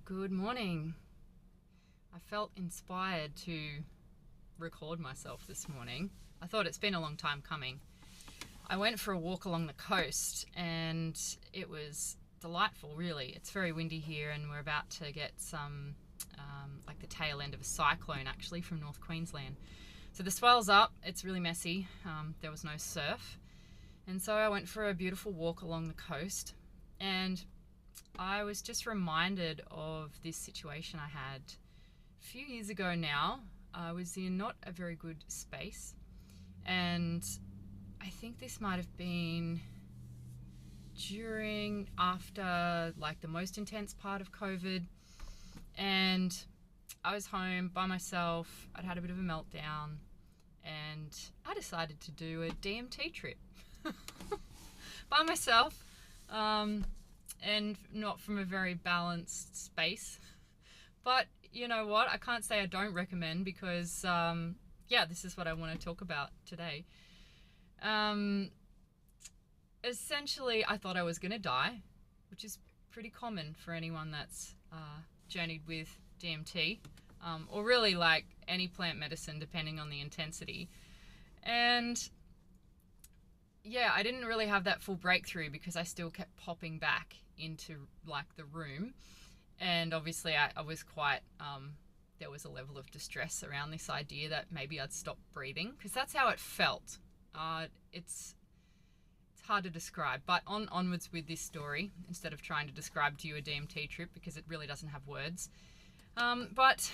Good morning. I felt inspired to record myself this morning. I thought it's been a long time coming. I went for a walk along the coast and it was delightful, really. It's very windy here and we're about to get some, like the tail end of a cyclone actually from North Queensland. So the swell's up, it's really messy. There was no surf. And so I went for a beautiful walk along the coast and I was just reminded of this situation I had a few years ago now. I was in not a very good space, and I think this might have been after like the most intense part of COVID, and I was home by myself. I'd had a bit of a meltdown and I decided to do a DMT trip by myself. And not from a very balanced space. But you know what? I can't say I don't recommend because, this is what I want to talk about today. Essentially, I thought I was going to die, which is pretty common for anyone that's journeyed with DMT, or really like any plant medicine, depending on the intensity. And yeah, I didn't really have that full breakthrough because I still kept popping back into like the room, and obviously I was quite there was a level of distress around this idea that maybe I'd stop breathing, because that's how it felt. It's hard to describe, but onwards with this story instead of trying to describe to you a DMT trip, because it really doesn't have words. But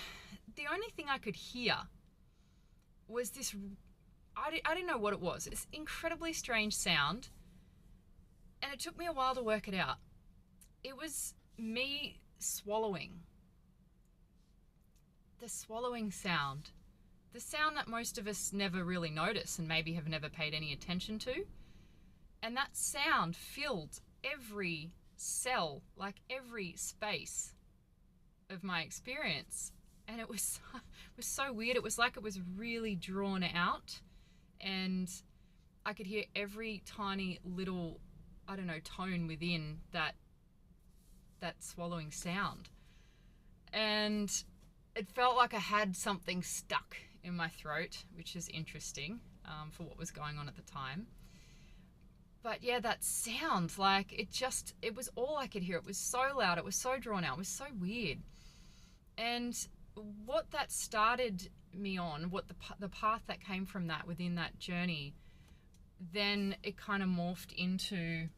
the only thing I could hear was this, I didn't know what it was. It's incredibly strange sound, and it took me a while to work it out. It was me swallowing. The swallowing sound. The sound that most of us never really notice and maybe have never paid any attention to. And that sound filled every cell, like every space of my experience. And it was so weird. It was like it was really drawn out. And I could hear every tiny little, tone within that swallowing sound. And it felt like I had something stuck in my throat, which is interesting for what was going on at the time. But yeah, that sound, like it was all I could hear. It was so loud, it was so drawn out, it was so weird. And what that started me on, what the path that came from that within that journey, then it kind of morphed into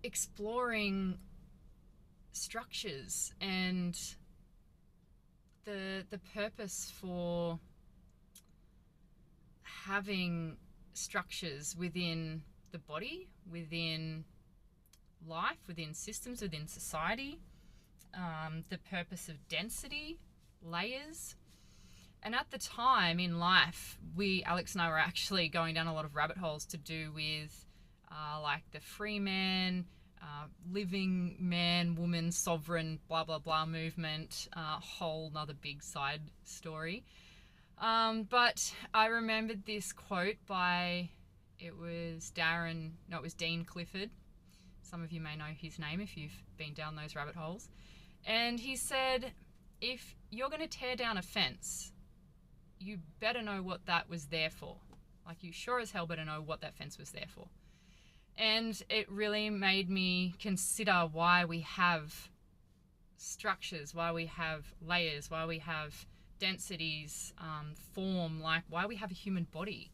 exploring structures and the purpose for having structures within the body, within life, within systems, within society, the purpose of density, layers. And at the time in life, Alex and I were actually going down a lot of rabbit holes to do with like the free man, living man, woman, sovereign, blah, blah, blah movement, whole nother big side story. But I remembered this quote it was Dean Clifford. Some of you may know his name if you've been down those rabbit holes. And he said, if you're going to tear down a fence, you better know what that was there for. Like, you sure as hell better know what that fence was there for. And it really made me consider why we have structures, why we have layers, why we have densities, form, like why we have a human body.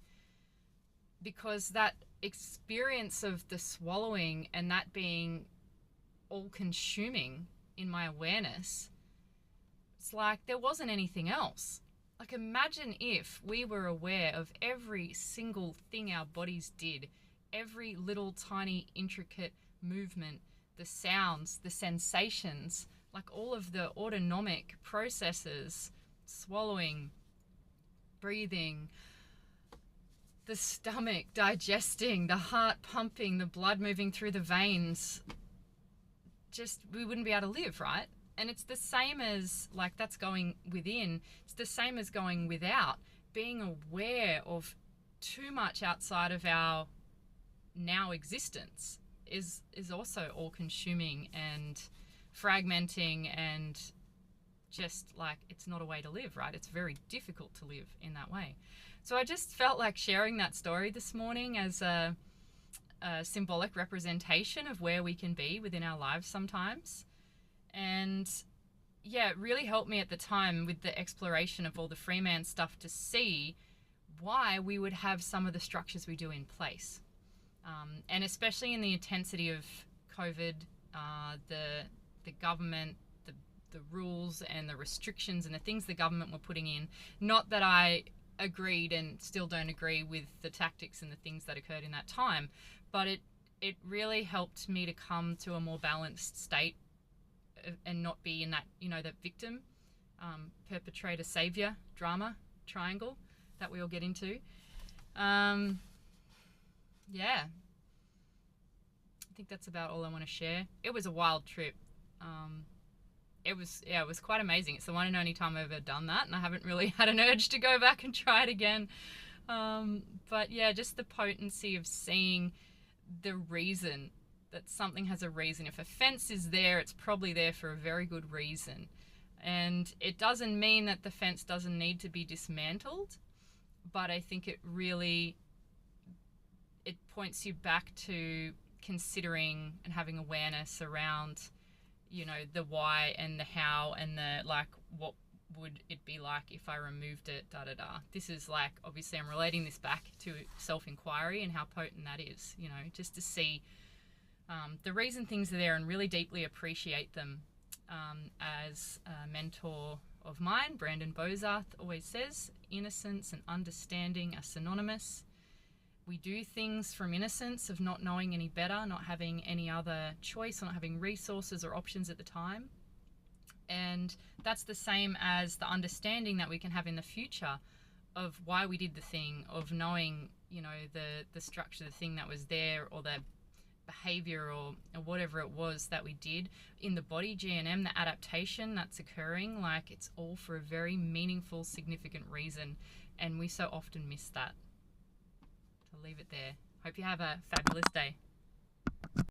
Because that experience of the swallowing and that being all-consuming in my awareness, it's like there wasn't anything else. Like, imagine if we were aware of every single thing our bodies did, every little tiny intricate movement, the sounds, the sensations, like all of the autonomic processes, swallowing, breathing, the stomach digesting, the heart pumping, the blood moving through the veins. Just, we wouldn't be able to live, right? And it's the same as, like, that's going within. It's the same as going without. Being aware of too much outside of our now existence is also all consuming and fragmenting, and just like, it's not a way to live, right? It's very difficult to live in that way. So I just felt like sharing that story this morning as a symbolic representation of where we can be within our lives sometimes. And yeah, it really helped me at the time with the exploration of all the free man stuff to see why we would have some of the structures we do in place. And especially in the intensity of COVID, the government, the rules and the restrictions and the things the government were putting in. Not that I agreed and still don't agree with the tactics and the things that occurred in that time, but it really helped me to come to a more balanced state and not be in that, that victim, perpetrator, savior drama triangle that we all get into. Yeah, I think that's about all I want to share. It was a wild trip. It was quite amazing. It's the one and only time I've ever done that, and I haven't really had an urge to go back and try it again. But yeah, just the potency of seeing the reason that something has a reason. If a fence is there, it's probably there for a very good reason. And it doesn't mean that the fence doesn't need to be dismantled, but I think it points you back to considering and having awareness around, the why and the how and the, like, what would it be like if I removed it, This is like, obviously I'm relating this back to self-inquiry and how potent that is, just to see the reason things are there and really deeply appreciate them. As a mentor of mine, Brandon Bozarth, always says, innocence and understanding are synonymous. We do things from innocence of not knowing any better, not having any other choice, or not having resources or options at the time. And that's the same as the understanding that we can have in the future of why we did the thing, of knowing, the structure, the thing that was there, or the behavior or whatever it was that we did in the body, GNM, the adaptation that's occurring, like, it's all for a very meaningful, significant reason. And we so often miss that. I'll leave it there. Hope you have a fabulous day.